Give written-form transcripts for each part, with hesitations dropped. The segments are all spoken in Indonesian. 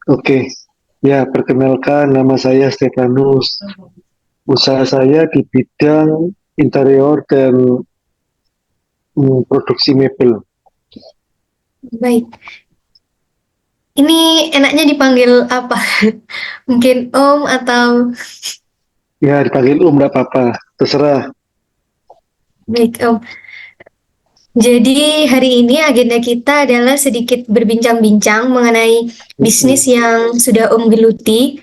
Oke, ya perkenalkan nama saya Stefanus. Usaha saya di bidang interior dan produksi mebel. Baik, ini enaknya dipanggil apa? Mungkin Om atau Ya dipanggil nggak apa-apa, terserah. baik Om. Jadi hari ini agenda kita adalah sedikit berbincang-bincang mengenai Mm-mm. bisnis yang sudah Om geluti.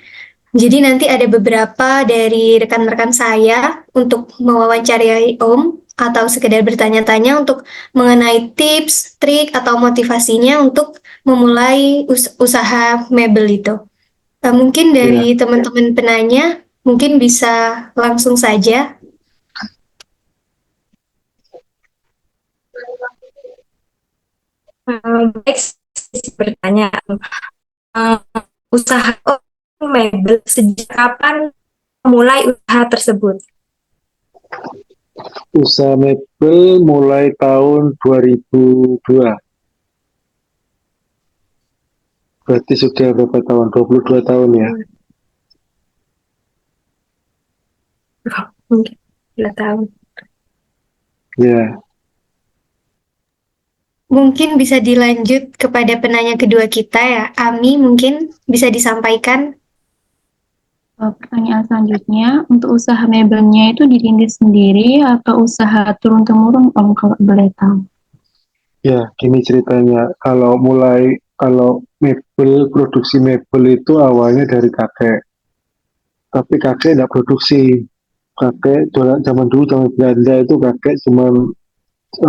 Jadi nanti ada beberapa dari rekan-rekan saya untuk mewawancarai Om atau sekedar bertanya-tanya untuk mengenai tips, trik, atau motivasinya untuk memulai usaha mebel itu. Mungkin Ya, dari teman-teman penanya, mungkin bisa langsung saja. Baik, saya bertanya, eh, usaha mebel sejak kapan mulai usaha tersebut? usaha mebel mulai tahun 2002. Berarti sudah berapa tahun? 22 tahun ya. Mungkin 2 tahun. Ya, Mungkin bisa dilanjut kepada penanya kedua kita ya. Ami mungkin bisa disampaikan. Pertanyaan selanjutnya, untuk usaha mebelnya itu dirintis sendiri atau usaha turun-temurun, Om, kalau boleh tahu? ya, gini ceritanya. Kalau mebel, produksi mebel itu awalnya dari kakek. Tapi kakek nggak produksi. Kakek zaman dulu, zaman Belanda itu kakek cuma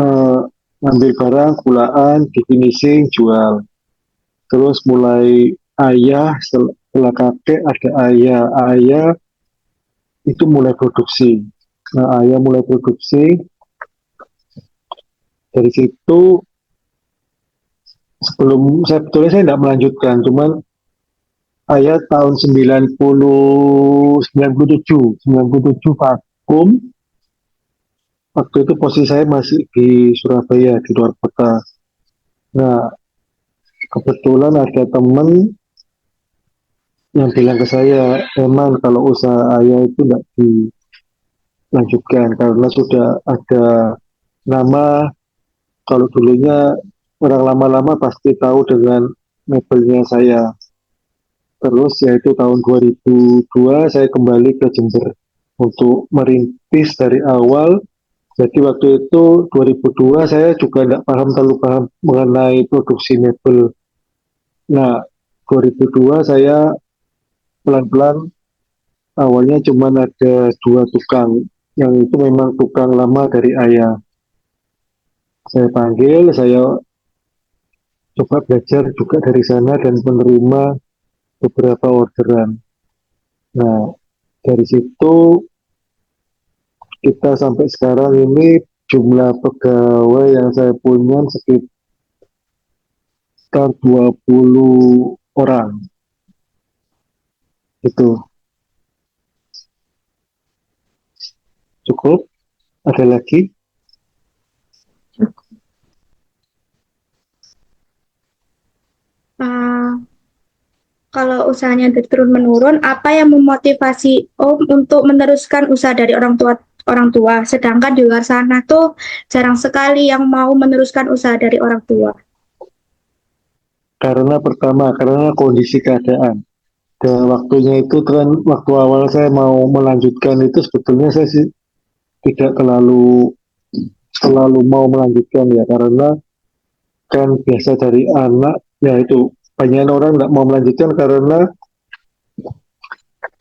eh, ngambil barang, kulaan, di finishing, jual. Terus mulai ayah, setelah kakek ada ayah. Ayah itu mulai produksi. Nah, ayah mulai produksi. Dari situ, sebetulnya saya tidak melanjutkan. Cuman ayah tahun 97 vakum. Waktu itu posisi saya masih di Surabaya, di luar kota. Nah, kebetulan ada temen yang bilang ke saya, emang kalau usaha ayah itu tidak dilanjutkan karena sudah ada nama. Kalau dulunya orang lama-lama pasti tahu dengan mebelnya saya. Terus yaitu tahun 2002 saya kembali ke Jember untuk merintis dari awal. Jadi waktu itu 2002 saya juga tidak terlalu paham mengenai produksi mebel. Nah, 2002 saya pelan-pelan, awalnya cuma ada dua tukang, yang itu memang tukang lama dari ayah. Saya panggil, saya coba belajar juga dari sana dan menerima beberapa orderan. Nah, dari situ kita sampai sekarang ini jumlah pegawai yang saya punya sekitar 20 orang. Itu cukup? Ada lagi? Uh, Kalau usahanya turun menurun, apa yang memotivasi Om untuk meneruskan usaha dari orang tua? Sedangkan di luar sana tuh jarang sekali yang mau meneruskan usaha dari orang tua. Karena pertama, karena kondisi keadaan. Dan waktunya itu kan waktu awal saya mau melanjutkan itu sebetulnya saya sih tidak terlalu selalu mau melanjutkan ya karena kan biasa dari anak ya itu banyak orang nggak mau melanjutkan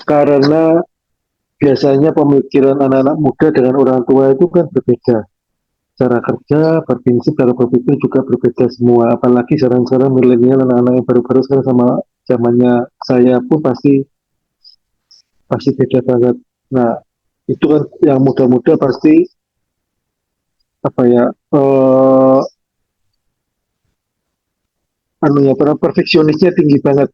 karena biasanya pemikiran anak-anak muda dengan orang tua itu kan berbeda. Cara kerja, berprinsip, cara berpikir juga berbeda semua. Apalagi sekarang-sekarang milenial anak-anak yang baru-baru sekarang sama zamannya saya pun pasti pasti beda banget. Nah, itu kan yang muda-muda pasti apa ya anunya para perfeksionisnya tinggi banget.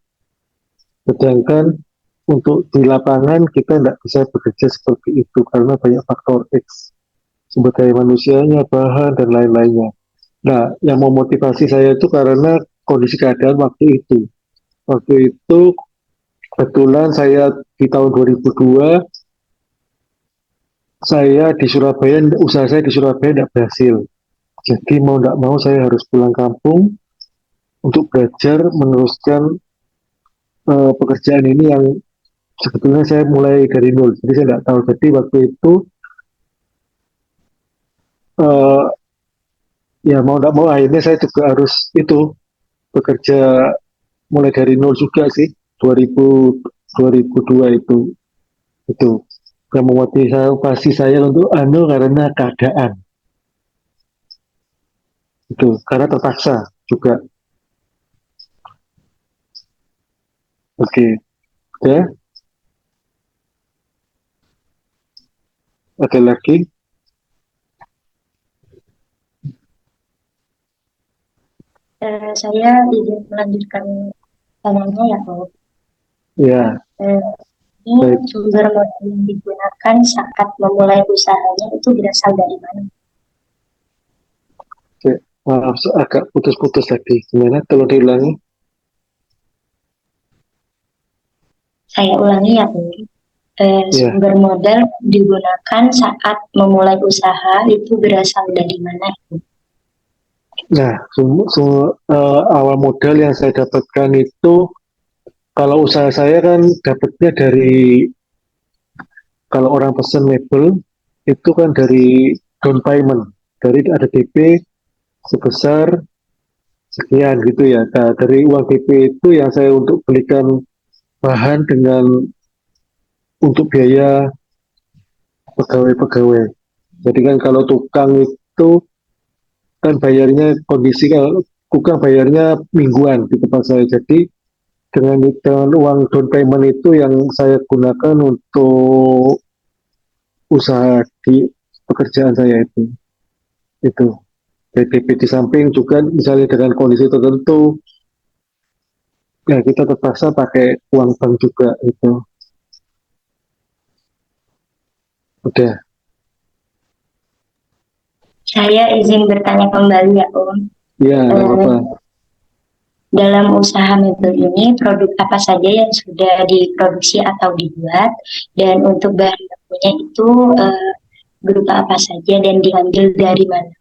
Sedangkan untuk di lapangan kita tidak bisa bekerja seperti itu karena banyak faktor X, sumber daya manusianya, bahan dan lain-lainnya. Nah, yang memotivasi saya itu karena kondisi keadaan waktu itu. Waktu itu kebetulan saya di tahun 2002, saya di Surabaya, usaha saya di Surabaya tidak berhasil. Jadi mau tidak mau saya harus pulang kampung untuk belajar meneruskan pekerjaan ini yang sebetulnya saya mulai dari nol. Jadi saya tidak tahu. Jadi waktu itu eh, ya mau tidak mau akhirnya saya juga harus itu bekerja mulai dari nol juga sih. 2000 2002 itu yang memotivasi saya untuk karena keadaan itu karena terpaksa juga. Oke, ya, ada lagi. Saya izin melanjutkan tanyanya ya, Om. Ya, Ini baik. sumber modal yang digunakan saat memulai usahanya itu berasal dari mana? Oke. Maaf, agak putus-putus tadi. Gimana? Tolong diulangi. Saya ulangi ya, Om. Ya. Sumber modal digunakan saat memulai usaha itu berasal dari mana? Nah, awal modal yang saya dapatkan itu, kalau usaha saya kan dapatnya dari, kalau orang pesan mebel, itu kan dari down payment. Dari ada DP sebesar sekian gitu ya. Nah, dari uang DP itu yang saya untuk belikan bahan dengan untuk biaya pegawai-pegawai. Jadi kan kalau tukang itu kan bayarnya kondisi, kalau tukang bayarnya mingguan di tempat saya. Jadi dengan uang down payment itu yang saya gunakan untuk usaha di pekerjaan saya itu PDP. Di samping juga misalnya dengan kondisi tertentu ya kita terpaksa pakai uang bank juga itu. Udah. Saya izin bertanya kembali ya, Om. Ya, nggak apa-apa. Dalam usaha mebel ini, produk apa saja yang sudah diproduksi atau dibuat, dan untuk bahan bakunya itu berupa apa saja dan diambil dari mana?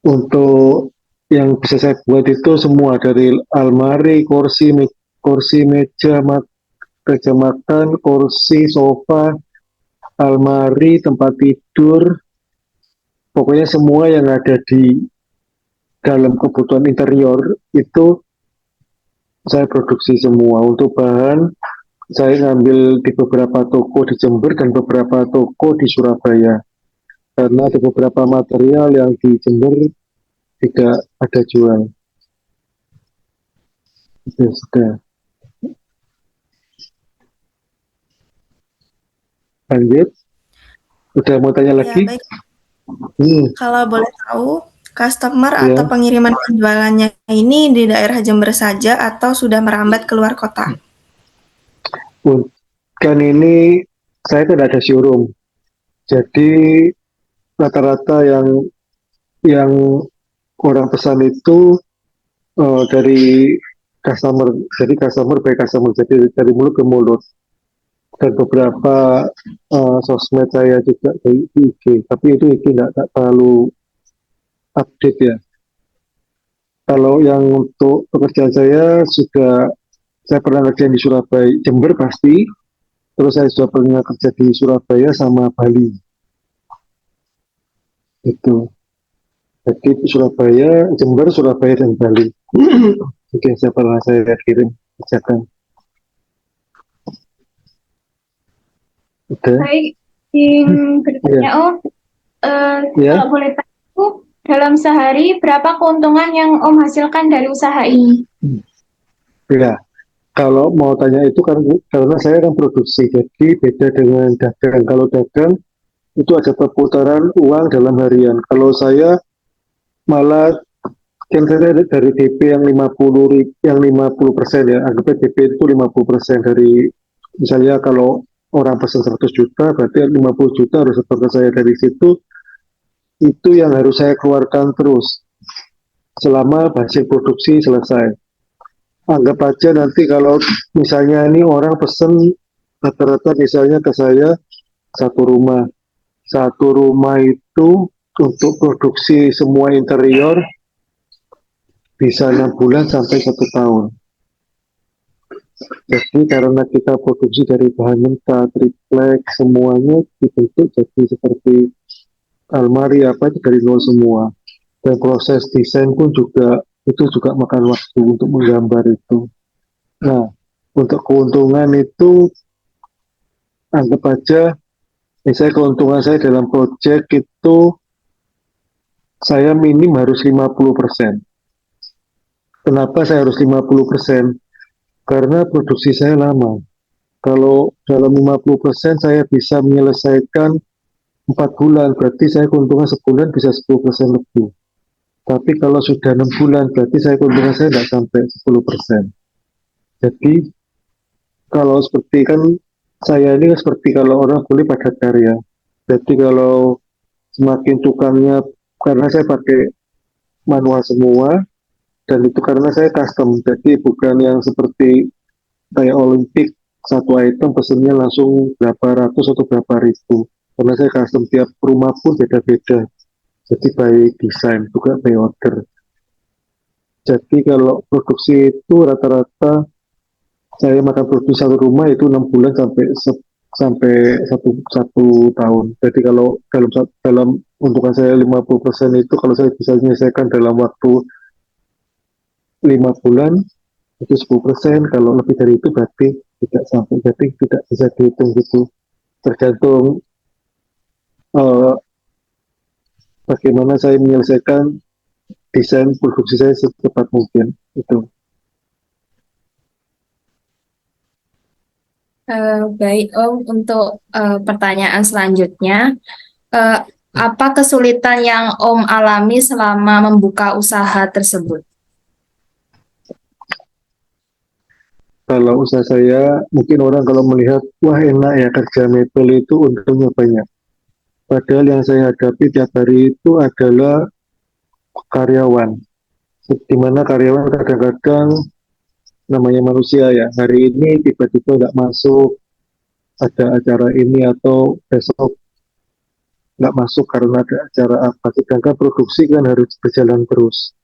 Untuk yang bisa saya buat itu semua, dari almari, kursi, meja makan, kursi, sofa, almari, tempat tidur, pokoknya semua yang ada di dalam kebutuhan interior itu saya produksi semua. Untuk bahan saya ngambil di beberapa toko di Jember dan beberapa toko di Surabaya, karena ada beberapa material yang di Jember tidak ada jual. Itu sudah. Lanjut. Udah mau tanya Ya, lagi? baik. Hmm, Kalau boleh tahu, customer Ya. atau pengiriman penjualannya ini di daerah Jember saja atau sudah merambat keluar kota? Kan ini saya tidak ada showroom. Jadi rata-rata yang orang pesan itu dari customer. Jadi customer by customer. Jadi dari mulut ke mulut. Dan beberapa sosmed saya juga di IG. Tapi itu IG tidak terlalu update ya. Kalau yang untuk pekerjaan saya pernah kerja di Surabaya, Jember pasti. Terus saya sudah pernah kerja di Surabaya sama Bali. Itu. Jadi Surabaya, Jember, Surabaya, dan Bali. Oke, saya kirim kerjakan. Udah. Baik, yang berikutnya Om, Ya. kalau boleh tahu, dalam sehari berapa keuntungan yang Om hasilkan dari usaha ini? Ya, kalau mau tanya itu karena saya kan produksi, jadi beda dengan dagang. Kalau dagang itu ada perputaran uang dalam harian. Kalau saya malah kan saya dari DP yang 50% ya, anggapnya DP itu 50% dari, misalnya kalau orang pesan 100 juta, berarti 50 juta harus setor ke saya dari situ. Itu yang harus saya keluarkan terus selama hasil produksi selesai. Anggap aja nanti kalau misalnya ini orang pesen rata-rata misalnya ke saya satu rumah itu untuk produksi semua interior bisa 6 bulan sampai 1 tahun. Jadi karena kita produksi dari bahan mentah, triplek, semuanya dibentuk jadi seperti almari apa itu dari nol semua. Dan proses desain pun juga itu juga makan waktu untuk menggambar itu. Nah, untuk keuntungan itu anggap aja misalnya keuntungan saya dalam project itu saya minim harus 50%. Kenapa saya harus 50%? Karena produksi saya lama. Kalau dalam 50% saya bisa menyelesaikan 4 bulan, berarti saya keuntungan sebulan bisa 10% lebih. Tapi kalau sudah 6 bulan, berarti saya keuntungan saya tidak sampai 10%. Jadi kalau seperti kan saya ini seperti kalau orang kulit padat karya. Jadi kalau semakin tukangnya, karena saya pakai manual semua, dan itu karena saya custom, jadi bukan yang seperti kayak Olimpik, satu item pesennya langsung berapa ratus atau berapa ribu. Karena saya custom tiap rumah pun beda-beda. Jadi by design, juga by order. Jadi kalau produksi itu rata-rata saya makan produksi satu rumah itu 6 bulan sampai satu tahun. Jadi kalau dalam untukan saya 50% itu kalau saya bisa menyelesaikan dalam waktu 5 bulan itu 10%. Kalau lebih dari itu berarti tidak sampai. Jadi tidak bisa dihitung gitu. Tergantung uh, bagaimana saya menyelesaikan desain produksi saya secepat mungkin itu. Baik Om, untuk pertanyaan selanjutnya, eh, apa kesulitan yang Om alami selama membuka usaha tersebut? Kalau usaha saya, mungkin orang kalau melihat, wah enak ya kerja mebel itu untungnya banyak. Padahal yang saya hadapi tiap hari itu adalah karyawan. Di mana karyawan kadang-kadang namanya manusia ya, hari ini tiba-tiba nggak masuk, ada acara ini atau besok nggak masuk karena ada acara apa. Sedangkan produksi kan harus berjalan terus.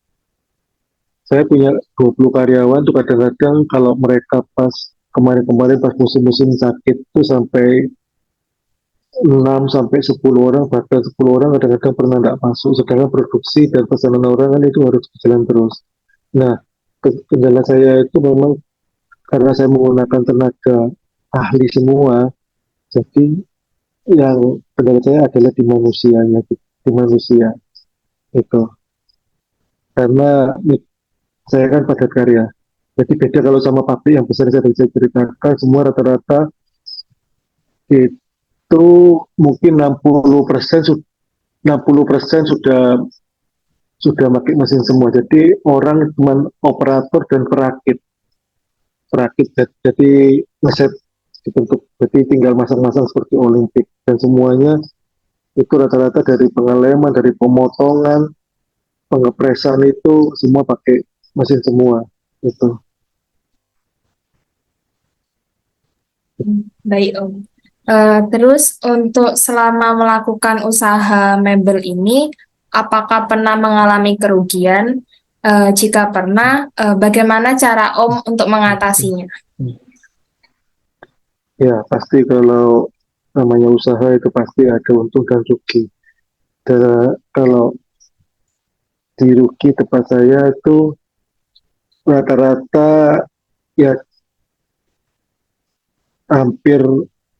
Saya punya 20 karyawan tuh kadang-kadang kalau mereka pas kemarin-kemarin pas musim-musim sakit tuh sampai 6 sampai 10 orang, bahkan 10 orang kadang-kadang pernah nggak masuk. Sedangkan produksi dan pesanan orang kan itu harus berjalan terus. Nah, kendala saya itu memang karena saya menggunakan tenaga ahli semua, jadi yang kendala saya adalah di manusianya, di manusia itu. Karena saya kan padat karya. Jadi beda kalau sama pabrik yang besar saya bisa ceritakan semua rata-rata itu mungkin 60% sudah pakai mesin semua. Jadi orang cuma operator dan perakit jadi ngeset dibentuk. Jadi tinggal masang-masang seperti Olimpik dan semuanya itu rata-rata dari pengeleman, dari pemotongan, pengepresan itu semua pakai mesin semua itu. Baik Om. Terus untuk selama melakukan usaha mebel ini, apakah pernah mengalami kerugian? Jika pernah, bagaimana cara Om untuk mengatasinya? Ya pasti kalau namanya usaha itu pasti ada untung dan rugi. Dan kalau di rugi tempat saya itu rata-rata ya hampir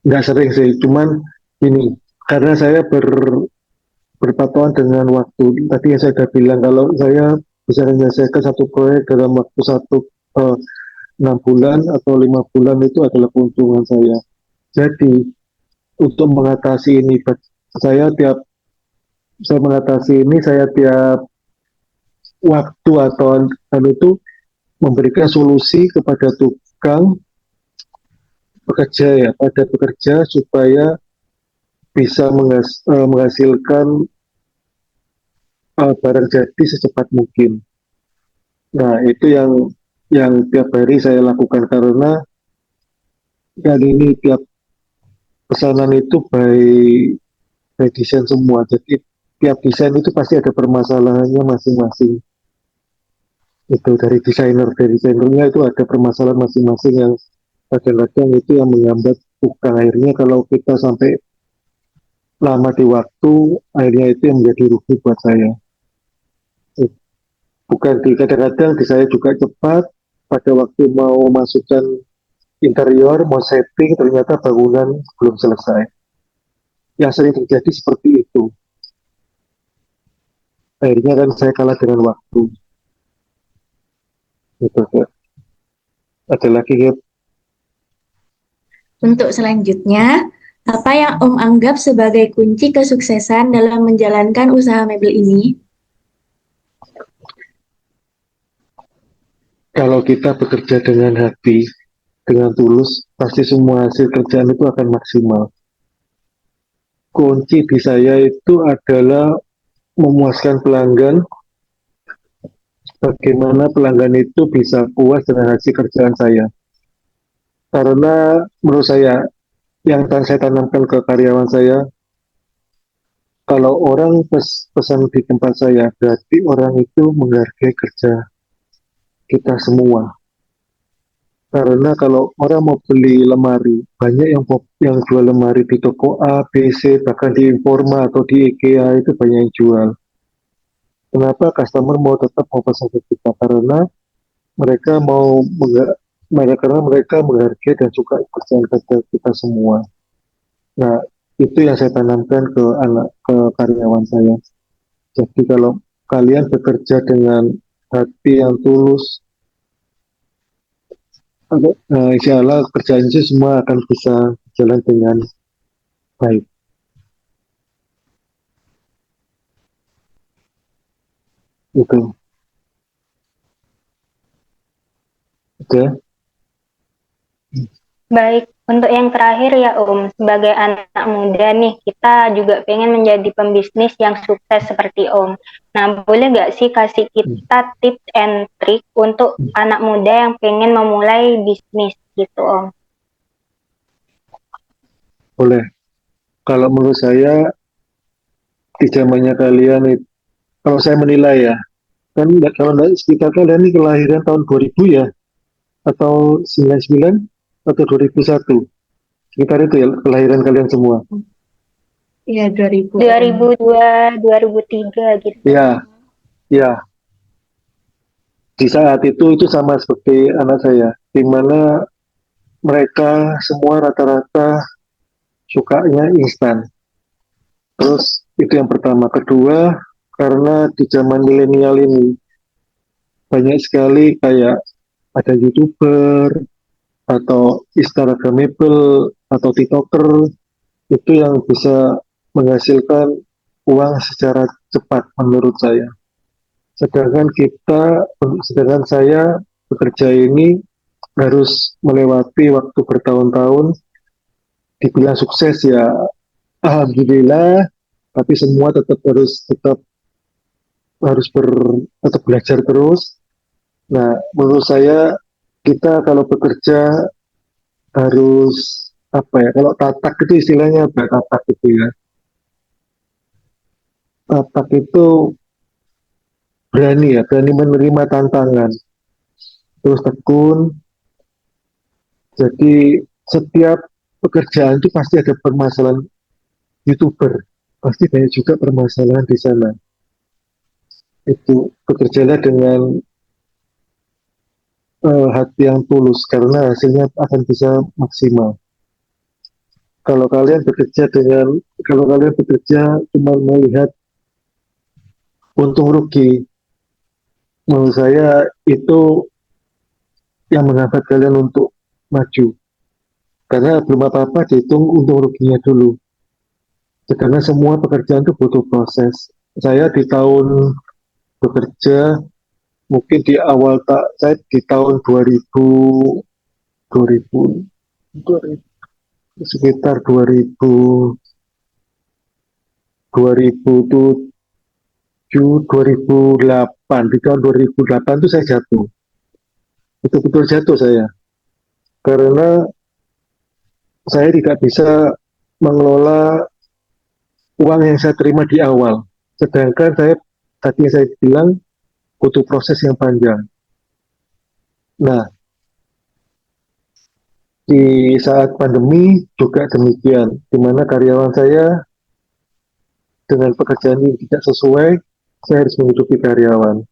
nggak sering sih, cuman ini karena saya berpatokan dengan waktu. Tadi yang saya sudah bilang kalau saya bisa menyelesaikan satu proyek dalam waktu 6 bulan atau 5 bulan itu adalah keuntungan saya. Jadi untuk mengatasi ini, saya tiap saya mengatasi ini saya tiap waktu atau itu memberikan solusi kepada tukang bekerja ya pada bekerja supaya bisa menghasilkan barang jadi secepat mungkin. Nah itu yang yang tiap hari saya lakukan karena kali ini tiap pesanan itu by desain semua. Jadi tiap desain itu pasti ada permasalahannya masing-masing. Itu dari desainernya itu ada permasalahan masing-masing yang kadang-kadang itu yang menghambat bukan akhirnya kalau kita sampai lama di waktu akhirnya itu yang menjadi rugi buat saya. Bukan di kadang-kadang di saya juga cepat pada waktu mau masukkan interior mau setting ternyata bangunan belum selesai. Yang sering terjadi seperti itu. Akhirnya kan saya kalah dengan waktu. Gitu, ya. Ada lagi ya. Untuk selanjutnya, apa yang Om anggap sebagai kunci kesuksesan dalam menjalankan usaha mebel ini? Kalau kita bekerja dengan hati, dengan tulus, pasti semua hasil kerjaan itu akan maksimal. Kunci di saya itu adalah memuaskan pelanggan, bagaimana pelanggan itu bisa puas dengan hasil kerjaan saya. Karena menurut saya, yang akan saya tanamkan ke karyawan saya, kalau orang pesan di tempat saya, berarti orang itu menghargai kerja kita semua. Karena kalau orang mau beli lemari, banyak yang jual lemari di toko A, B, C, bahkan di Informa atau di IKEA itu banyak yang jual. Kenapa customer mau tetap mau pesan ke kita? Karena mereka mau karena mereka menghargai dan suka kerjaan kerja kita semua. Nah, itu yang saya tanamkan ke karyawan saya. Jadi kalau kalian bekerja dengan hati yang tulus, insya Allah kerjaan itu semua akan bisa jalan dengan baik. Itu. Oke. Baik, untuk yang terakhir ya Om, sebagai anak muda nih, kita juga pengen menjadi pembisnis yang sukses seperti Om. Nah, boleh nggak sih kasih kita tips and trick untuk anak muda yang pengen memulai bisnis gitu Om? Boleh. Kalau menurut saya, di zamannya kalian itu, kalau saya menilai ya, kan kalau sekitar kalian ini kelahiran tahun 2000 ya, atau 99 atau 2001, sekitar itu ya kelahiran kalian semua. Iya, 2000. 2002, 2003 gitu. Ya, ya. Di saat itu sama seperti anak saya, di mana mereka semua rata-rata sukanya instan. Terus itu yang pertama. Kedua, karena di zaman milenial ini banyak sekali kayak ada YouTuber atau Instagramable atau TikToker itu yang bisa menghasilkan uang secara cepat menurut saya. Sedangkan saya bekerja ini harus melewati waktu bertahun-tahun. Dibilang sukses ya, alhamdulillah. Tapi semua tetap belajar terus. Nah, menurut saya kita kalau bekerja harus apa ya? Kalau tatak itu istilahnya apa? Tatak itu ya. Tatak itu berani menerima tantangan. Terus tekun. Jadi setiap pekerjaan itu pasti ada permasalahan. YouTuber pasti banyak juga permasalahan di sana. Itu bekerjalah dengan hati yang tulus karena hasilnya akan bisa maksimal. Kalau kalian bekerja cuma melihat untung rugi, menurut saya itu yang menghambat kalian untuk maju. Karena belum apa-apa dihitung untung ruginya dulu. Karena semua pekerjaan itu butuh proses. Saya di tahun bekerja mungkin di awal saya di tahun 2000 sekitar 2007 2008 di tahun 2008 itu saya jatuh betul-betul jatuh saya. Karena saya tidak bisa mengelola uang yang saya terima di awal. Sedangkan saya bilang butuh proses yang panjang. Nah, di saat pandemi juga demikian, di mana karyawan saya dengan pekerjaan yang tidak sesuai, saya harus menghidupi karyawan.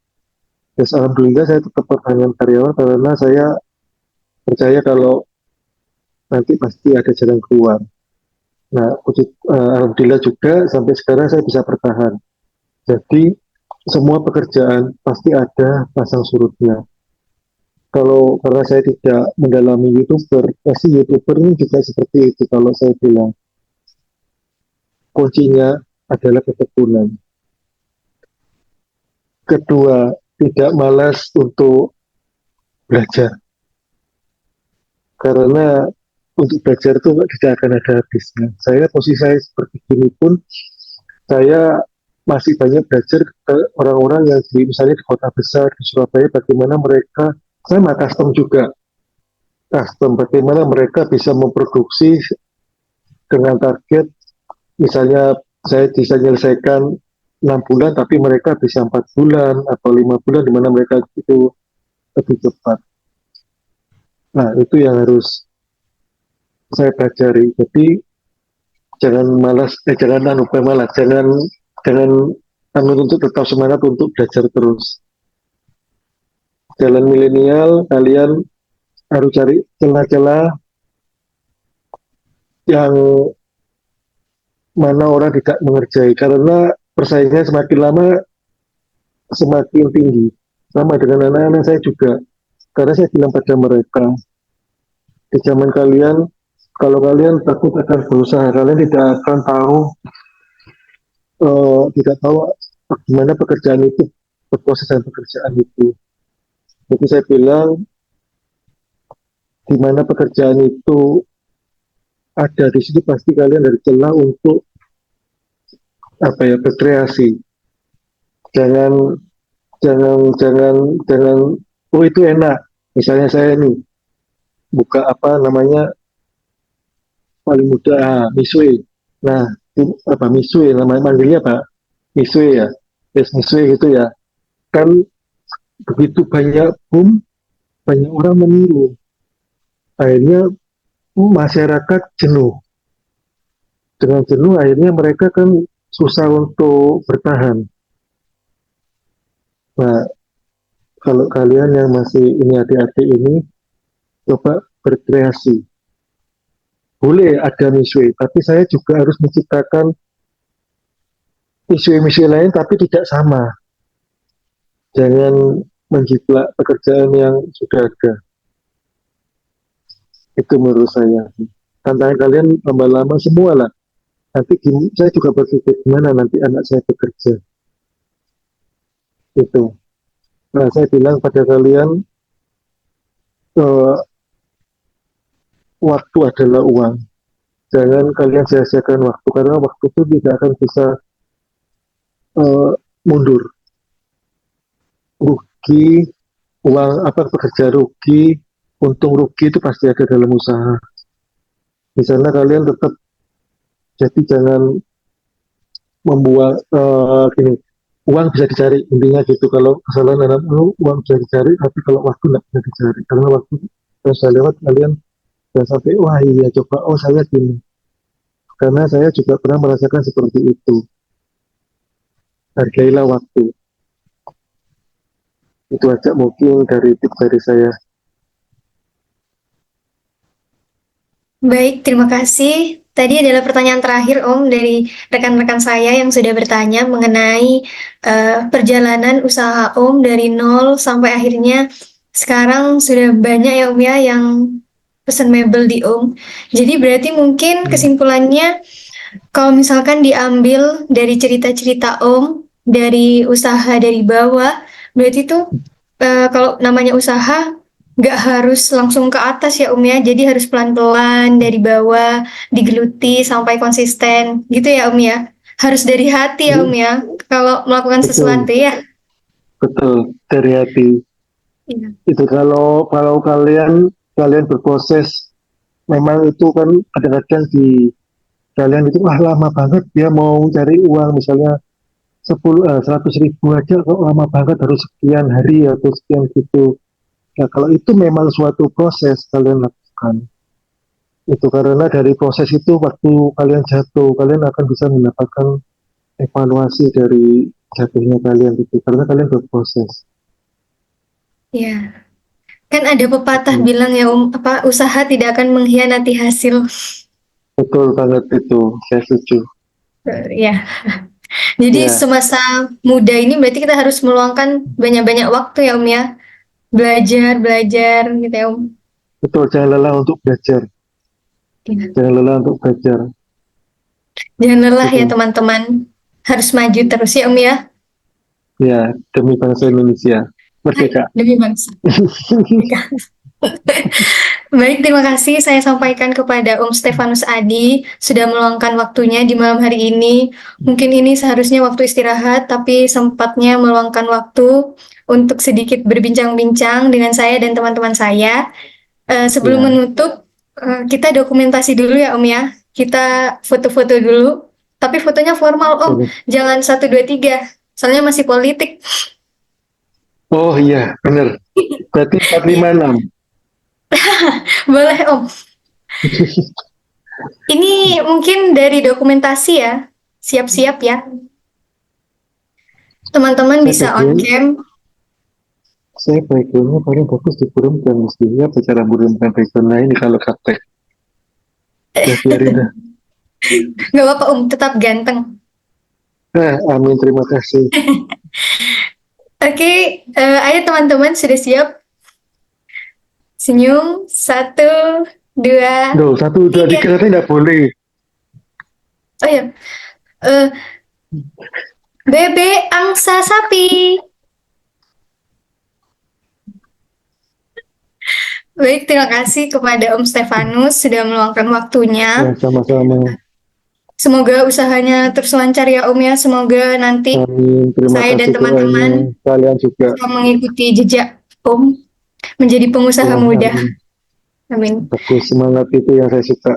Terus alhamdulillah saya tetap pertahankan karyawan karena saya percaya kalau nanti pasti ada jalan keluar. Nah, alhamdulillah juga sampai sekarang saya bisa bertahan. Jadi semua pekerjaan pasti ada pasang surutnya. Kalau karena saya tidak mendalami YouTuber, pasti YouTuber ini juga seperti itu. Kalau saya bilang kuncinya adalah ketekunan. Kedua, tidak malas untuk belajar. Karena untuk belajar itu tidak akan ada habisnya. Posisi saya seperti ini pun, saya masih banyak belajar ke orang-orang yang misalnya di kota besar, di Surabaya, bagaimana mereka, saya custom juga, bagaimana mereka bisa memproduksi dengan target, misalnya saya bisa menyelesaikan 6 bulan, tapi mereka bisa 4 bulan atau 5 bulan, di mana mereka itu lebih cepat. Nah, itu yang harus saya pelajari. Jadi jangan malas, jangan untuk tetap semangat untuk belajar terus. Jalan milenial, kalian harus cari celah-celah yang mana orang tidak mengerjai, karena persaingan semakin lama semakin tinggi. Sama dengan anak-anak saya juga, karena saya bilang pada mereka, di zaman kalian, kalau kalian takut akan berusaha, kalian tidak tahu bagaimana pekerjaan itu, berproses dan pekerjaan itu. Jadi saya bilang, di mana pekerjaan itu ada di situ, pasti kalian dari celah untuk berkreasi. Jangan, oh itu enak. Misalnya saya nih buka paling mudah, Misue. Nah, Misue, namanya manggilnya Pak Misue ya, Misue gitu ya. Kan begitu banyak banyak orang meniru. Akhirnya masyarakat jenuh. Dengan jenuh akhirnya mereka kan susah untuk bertahan. Nah, kalau kalian yang masih adik-adik ini, coba berkreasi. Boleh ada misue, tapi saya juga harus menciptakan misue-misue lain, tapi tidak sama. Jangan menjiplak pekerjaan yang sudah ada. Itu menurut saya. Tantangan kalian lama-lama semua lah. Nanti saya juga berpikir gimana nanti anak saya bekerja. Itu. Nah, saya bilang pada kalian, waktu adalah uang. Jangan kalian sia-siakan waktu, karena waktu itu tidak akan bisa mundur. Rugi, pekerja rugi, untung rugi itu pasti ada dalam usaha. Di sana kalian tetap, jadi jangan membuang uang bisa dicari, intinya gitu. Kalau kesalahan anak uang bisa dicari, tapi kalau waktu nggak bisa dicari, karena waktu sudah lewat, kalian sudah sampai, wah iya coba, saya gini. Karena saya juga pernah merasakan seperti itu. Hargailah waktu. Itu aja mungkin dari tips dari saya. Baik, terima kasih. Tadi adalah pertanyaan terakhir Om dari rekan-rekan saya yang sudah bertanya mengenai perjalanan usaha Om dari nol sampai akhirnya sekarang sudah banyak ya Om ya yang pesan mebel di Om. Jadi berarti mungkin kesimpulannya kalau misalkan diambil dari cerita-cerita Om dari usaha dari bawah, berarti tuh kalau namanya usaha nggak harus langsung ke atas ya ya, jadi harus pelan-pelan dari bawah, digeluti sampai konsisten, gitu ya ya. Harus dari hati ya ya, kalau melakukan Betul. sesuatu ya. Betul, dari hati. Iya. Itu kalau kalian berproses, memang itu kan kadang-kadang di kalian itu lama banget dia mau cari uang, misalnya 100.000 aja kok lama banget, harus sekian hari atau sekian gitu. Nah, kalau itu memang suatu proses kalian lakukan, itu karena dari proses itu waktu kalian jatuh, kalian akan bisa mendapatkan evaluasi dari jatuhnya kalian gitu, karena kalian berproses. Iya. Kan ada pepatah Gitu. bilang ya apa usaha tidak akan mengkhianati hasil. Betul banget itu, saya setuju. Ya. Jadi Ya, semasa muda ini berarti kita harus meluangkan banyak-banyak waktu ya ya. Belajar gitu ya betul, jangan lelah untuk belajar. Iya. Jangan lelah untuk belajar. Jangan lelah ya Betul. teman-teman. Harus maju terus ya ya. Ya, demi bangsa Indonesia. Hai, Merdeka. demi bangsa. Baik, terima kasih saya sampaikan kepada Om Stefanus Adi sudah meluangkan waktunya di malam hari ini. Mungkin ini seharusnya waktu istirahat, tapi sempatnya meluangkan waktu untuk sedikit berbincang-bincang dengan saya dan teman-teman saya. Sebelum Ya, menutup, kita dokumentasi dulu ya Om ya. Kita foto-foto dulu, tapi fotonya formal Om. boleh. Jangan 1, 2, 3, soalnya masih politik. Oh iya, benar. Berarti 456. Boleh Om. Ini mungkin dari dokumentasi ya. Siap-siap ya. Teman-teman bisa on cam. Saya backgroundnya paling bagus di forum dan mestinya bicara menggunakan background lain kalau praktek. Ya biarin dah. Gak apa-apa Om, tetap ganteng. Amin, terima kasih. Oke, ayo teman-teman sudah siap? Senyum, 1, 2, Loh, 1, 2, 3 tapi nggak boleh. oh ya. Bebek angsa sapi. Baik, terima kasih kepada Om Stefanus sudah meluangkan Ya, waktunya. sama-sama. Semoga usahanya terus lancar ya Om ya. Semoga nanti Amin, terima saya dan kasih teman-teman doanya. Kalian juga. bisa mengikuti jejak Om menjadi pengusaha Ya, muda. amin. Amin. Bagus, semangat itu yang saya suka.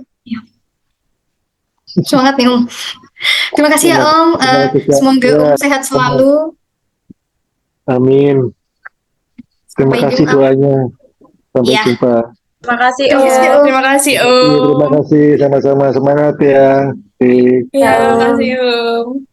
Semangat nih Om. Terima kasih ya Om. Semangat juga. Semoga Ya, Om sehat selalu. amin. Terima Sampai kasih jumpa. doanya. Sampai Ya. jumpa. Terima kasih Terima kasih, Om. Om. Terima kasih Terima Om. kasih, sama-sama. Semangat ya. Oke. Ya, terima kasih Om.